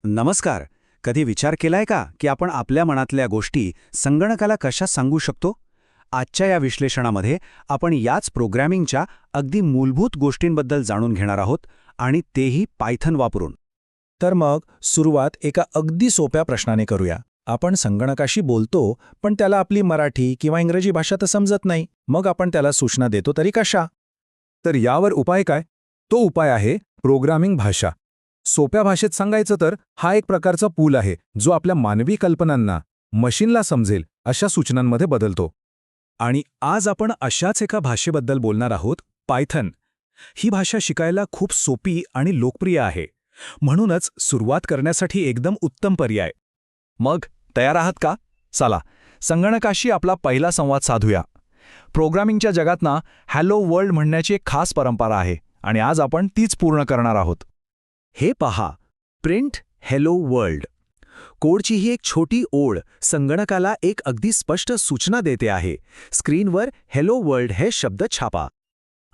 नमस्कार. कधी विचार केलाय का की आपण आपल्या मनातल्या गोष्टी संगणकाला कशा सांगू शकतो? आजच्या या विश्लेषणामध्ये आपण याच प्रोग्रॅमिंगच्या अगदी मूलभूत गोष्टींबद्दल जाणून घेणार आहोत, आणि तेही पायथन वापरून. तर मग सुरुवात एका अगदी सोप्या प्रश्नाने करूया. आपण संगणकाशी बोलतो, पण त्याला आपली मराठी किंवा इंग्रजी भाषा तर समजत नाही. मग आपण त्याला सूचना देतो तरी कशा? तर यावर उपाय काय? तो उपाय आहे प्रोग्रामिंग भाषा. सोप्या भाषेत सांगायचं तर हा एक प्रकारचा पूल आहे जो आपल्या मानवी कल्पनांना मशीनला समजेल अशा सूचनांमध्ये बदलतो. आणि आज आपण अशाच एका भाषेबद्दल बोलणार आहोत, पायथन. ही भाषा शिकायला खूप सोपी आणि लोकप्रिय आहे. म्हणूनच सुरुवात करण्यासाठी एकदम उत्तम पर्याय. मग तयार आहात का? चला, संगणकाशी आपला पहिला संवाद साधूया. प्रोग्रामिंगच्या जगात ना हॅलो वर्ल्ड म्हणण्याची एक खास परंपरा आहे, आणि आज आपण तीच पूर्ण करणार आहोत. हे पहा, प्रिंट हेलो वर्ल्ड. कोडची ही एक छोटी ओळ संगणकाला एक अगदी स्पष्ट सूचना देते आहे. स्क्रीनवर हेलो वर्ल्ड हे शब्द छापा.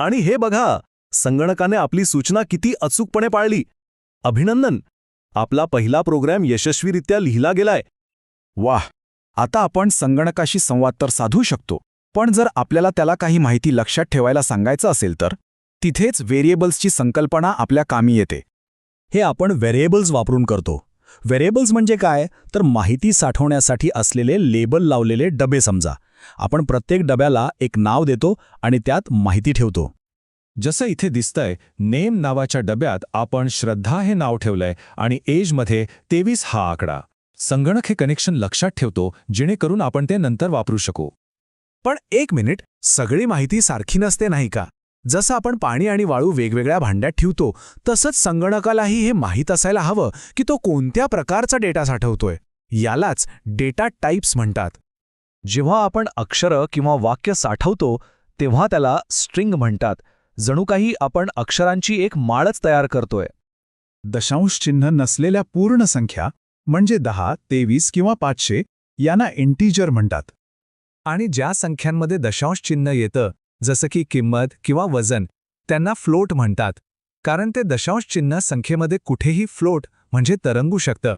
आणि हे बघा, संगणकाने आपली सूचना किती अचूकपणे पाळली. अभिनंदन, आपला पहिला प्रोग्रॅम यशस्वीरित्या लिहिला गेलाय. वाह! आता आपण संगणकाशी संवाद तर साधू शकतो, पण जर आपल्याला त्याला काही माहिती लक्षात ठेवायला सांगायचं असेल तर तिथेच व्हेरिएबल्सची संकल्पना आपल्या कामी येते. हे आपण व्हेरिएबल्स वापरून करतो. व्हेरिएबल्स म्हणजे काय? तर माहिती साठवण्यासाठी असलेले लेबल लावलेले डबे समजा. आपण प्रत्येक डब्याला एक नाव देतो आणि त्यात माहिती ठेवतो. जसं इथे दिसतंय, नेम नावाच्या डब्यात आपण श्रद्धा हे नाव ठेवलंय आणि एजमध्ये 23 हा आकडा. संगणक हे कनेक्शन लक्षात ठेवतो, जेणेकरून आपण ते नंतर वापरू शकू. पण एक मिनिट, सगळी माहिती सारखी नसते नाही का? जसं आपण पाणी आणि वाळू वेगवेगळ्या भांड्यात ठेवतो, तसंच संगणकालाही हे माहीत असायला हवं की तो कोणत्या प्रकारचा डेटा साठवतोय. यालाच डेटा टाइप्स म्हणतात. जेव्हा आपण अक्षरं किंवा वाक्य साठवतो तेव्हा त्याला स्ट्रिंग म्हणतात. जणू काही आपण अक्षरांची एक माळच तयार करतोय. दशांश चिन्ह नसलेल्या पूर्ण संख्या म्हणजे 10, 23 किंवा 500 यांना इंटिजर म्हणतात. आणि ज्या संख्यांमध्ये दशांश चिन्ह येतं, जसं की किंमत किंवा वजन, त्यांना फ्लोट म्हणतात, कारण ते दशांश चिन्ह संख्येमध्ये कुठेही फ्लोट म्हणजे तरंगू शकतं.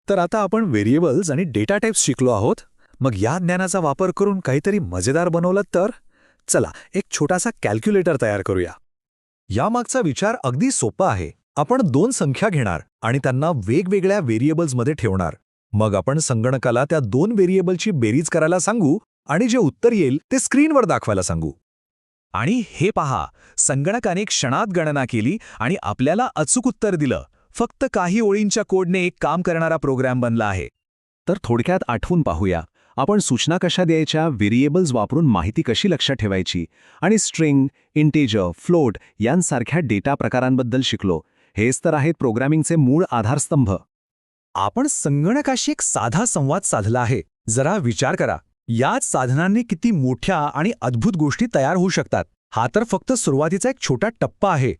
तर आता आपण व्हेरिएबल्स आणि डेटा टाइप्स शिकलो आहोत. मग या ज्ञानाचा वापर करून काहीतरी मजेदार बनवलं तर? चला, एक छोटासा कॅल्क्युलेटर तयार करूया. यामागचा विचार अगदी सोपा आहे. आपण 2 संख्या घेणार आणि त्यांना वेगवेगळ्या व्हेरिएबल्समध्ये ठेवणार. मग आपण संगणकाला त्या 2 व्हेरिएबलची बेरीज करायला सांगू आणि जे उत्तर येईल ते स्क्रीनवर दाखवायला सांगू. आणि हे पहा, संगणकाने क्षणात गणना केली आणि आपल्याला अचूक उत्तर दिलं. फक्त काही ओळींच्या कोडने एक काम करणारा प्रोग्राम बनला आहे. तर थोडक्यात आठवून पाहूया, आपण सूचना कशा द्यायच्या, व्हेरिएबल्स वापरून माहिती कशी लक्षात ठेवायची, आणि स्ट्रिंग, इंटिजर, फ्लोट यांसारख्या डेटा प्रकारांबद्दल शिकलो. हेच तर आहेत प्रोग्रामिंगचे मूळ आधारस्तंभ. आपण संगणकाशी एक साधा संवाद साधला आहे. जरा विचार करा, याच साधनांनी किती मोठ्या आणि अद्भुत गोष्टी तयार होऊ शकतात. हा तर फक्त सुरुवातीचा एक छोटा टप्पा आहे.